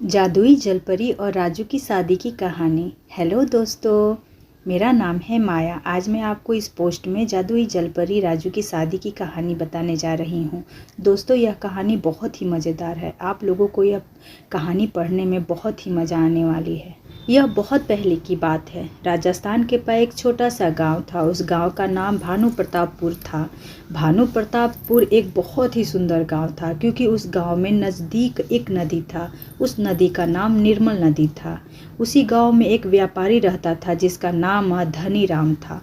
जादुई जलपरी और राजू की शादी की कहानी। हेलो दोस्तों, मेरा नाम है माया। आज मैं आपको इस पोस्ट में जादुई जलपरी राजू की शादी की कहानी बताने जा रही हूँ। दोस्तों, यह कहानी बहुत ही मज़ेदार है। आप लोगों को यह कहानी पढ़ने में बहुत ही मज़ा आने वाली है। यह बहुत पहले की बात है। राजस्थान के पास एक छोटा सा गांव था। उस गांव का नाम भानु प्रतापपुर था। भानु प्रतापपुर एक बहुत ही सुंदर गांव था, क्योंकि उस गांव में नज़दीक एक नदी था। उस नदी का नाम निर्मल नदी था। उसी गांव में एक व्यापारी रहता था जिसका नाम धनी राम था।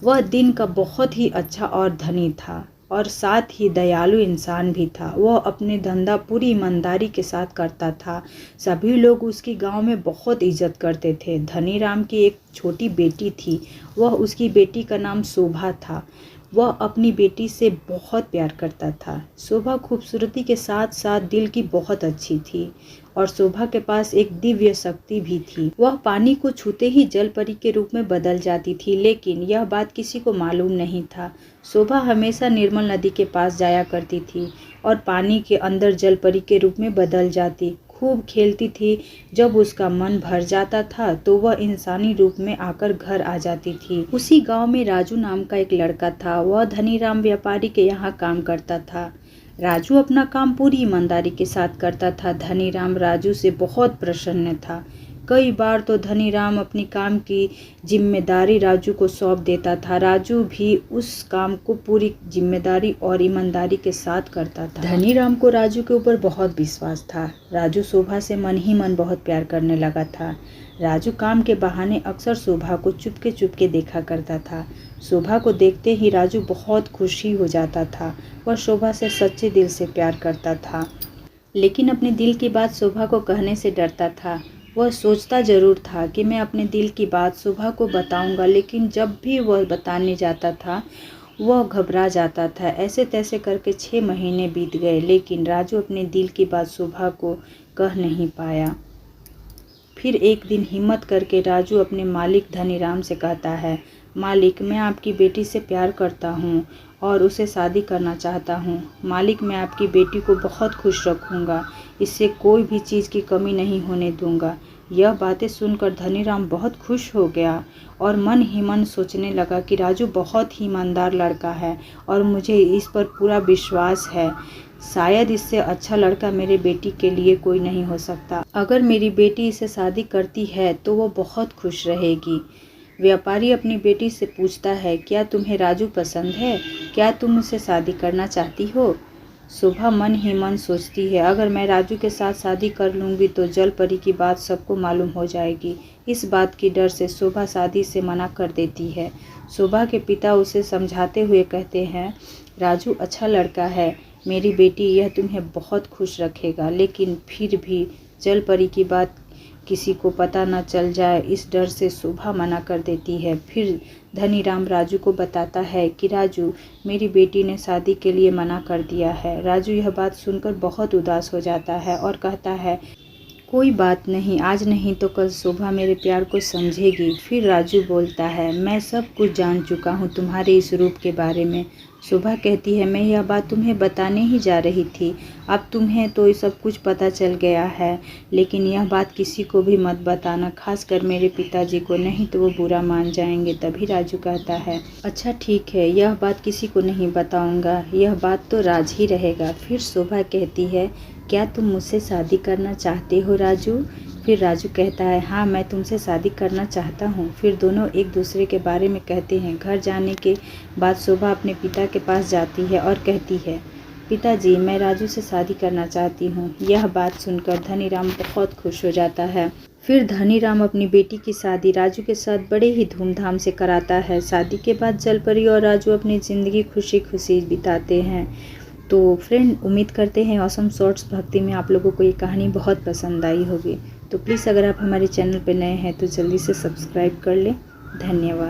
वह दिन का बहुत ही अच्छा और धनी था, और साथ ही दयालु इंसान भी था। वह अपने धंधा पूरी ईमानदारी के साथ करता था। सभी लोग उसकी गांव में बहुत इज्जत करते थे। धनी राम की एक छोटी बेटी थी। उसकी बेटी का नाम शोभा था। वह अपनी बेटी से बहुत प्यार करता था। शोभा खूबसूरती के साथ साथ दिल की बहुत अच्छी थी, और शोभा के पास एक दिव्य शक्ति भी थी। वह पानी को छूते ही जल परी के रूप में बदल जाती थी, लेकिन यह बात किसी को मालूम नहीं था। शोभा हमेशा निर्मल नदी के पास जाया करती थी और पानी के अंदर जल परी के रूप में बदल जाती, खूब खेलती थी। जब उसका मन भर जाता था तो वह इंसानी रूप में आकर घर आ जाती थी। उसी गांव में राजू नाम का एक लड़का था। वह धनी राम व्यापारी के यहाँ काम करता था। राजू अपना काम पूरी ईमानदारी के साथ करता था। धनी राम राजू से बहुत प्रसन्न था। कई बार तो धनी राम अपनी काम की जिम्मेदारी राजू को सौंप देता था। राजू भी उस काम को पूरी जिम्मेदारी और ईमानदारी के साथ करता था। धनी राम को राजू के ऊपर बहुत विश्वास था। राजू शोभा से मन ही मन बहुत प्यार करने लगा था। राजू काम के बहाने अक्सर शोभा को चुपके चुपके देखा करता था। शोभा को देखते ही राजू बहुत खुशी हो जाता था। वह शोभा से सच्चे दिल से प्यार करता था, लेकिन अपने दिल की बात शोभा को कहने से डरता था। वह सोचता जरूर था कि मैं अपने दिल की बात शोभा को बताऊंगा, लेकिन जब भी वह बताने जाता था वह घबरा जाता था। ऐसे तैसे करके 6 महीने बीत गए, लेकिन राजू अपने दिल की बात शोभा को कह नहीं पाया। फिर एक दिन हिम्मत करके राजू अपने मालिक धनी राम से कहता है, मालिक, मैं आपकी बेटी से प्यार करता हूँ और उसे शादी करना चाहता हूँ। मालिक, मैं आपकी बेटी को बहुत खुश रखूँगा। इससे कोई भी चीज़ की कमी नहीं होने दूँगा। यह बातें सुनकर धनी राम बहुत खुश हो गया और मन ही मन सोचने लगा कि राजू बहुत ही ईमानदार लड़का है और मुझे इस पर पूरा विश्वास है। शायद इससे अच्छा लड़का मेरे बेटी के लिए कोई नहीं हो सकता। अगर मेरी बेटी इसे शादी करती है तो वो बहुत खुश रहेगी। व्यापारी अपनी बेटी से पूछता है, क्या तुम्हें राजू पसंद है? क्या तुम उससे शादी करना चाहती हो? शोभा मन ही मन सोचती है, अगर मैं राजू के साथ शादी कर लूँगी तो जल परी की बात सबको मालूम हो जाएगी। इस बात की डर से शोभा शादी से मना कर देती है। शोभा के पिता उसे समझाते हुए कहते हैं, राजू अच्छा लड़का है, मेरी बेटी यह तुम्हें बहुत खुश रखेगा, लेकिन फिर भी जल परी की बात किसी को पता न चल जाए, इस डर से शोभा मना कर देती है। फिर धनी राम राजू को बताता है कि राजू, मेरी बेटी ने शादी के लिए मना कर दिया है। राजू यह बात सुनकर बहुत उदास हो जाता है और कहता है, कोई बात नहीं, आज नहीं तो कल शोभा मेरे प्यार को समझेगी। फिर राजू बोलता है, मैं सब कुछ जान चुका हूँ तुम्हारे इस रूप के बारे में। शोभा कहती है, मैं यह बात तुम्हें बताने ही जा रही थी। अब तुम्हें तो सब कुछ पता चल गया है, लेकिन यह बात किसी को भी मत बताना, खासकर मेरे पिताजी को, नहीं तो वो बुरा मान जाएंगे। तभी राजू कहता है, अच्छा ठीक है, यह बात किसी को नहीं बताऊंगा, यह बात तो राज ही रहेगा। फिर शोभा कहती है, क्या तुम मुझसे शादी करना चाहते हो राजू? फिर राजू कहता है, हाँ, मैं तुमसे शादी करना चाहता हूँ। फिर दोनों एक दूसरे के बारे में कहते हैं। घर जाने के बाद शोभा अपने पिता के पास जाती है और कहती है, पिताजी, मैं राजू से शादी करना चाहती हूँ। यह बात सुनकर धनी राम बहुत खुश हो जाता है। फिर धनी राम अपनी बेटी की शादी राजू के साथ बड़े ही धूमधाम से कराता है। शादी के बाद जल परी और राजू अपनी ज़िंदगी खुशी खुशी बिताते हैं। तो फ्रेंड, उम्मीद करते हैं ऑसम शॉर्ट्स भक्ति में आप लोगों को ये कहानी बहुत पसंद आई होगी। तो प्लीज़, अगर आप हमारे चैनल पर नए हैं तो जल्दी से सब्सक्राइब कर लें। धन्यवाद।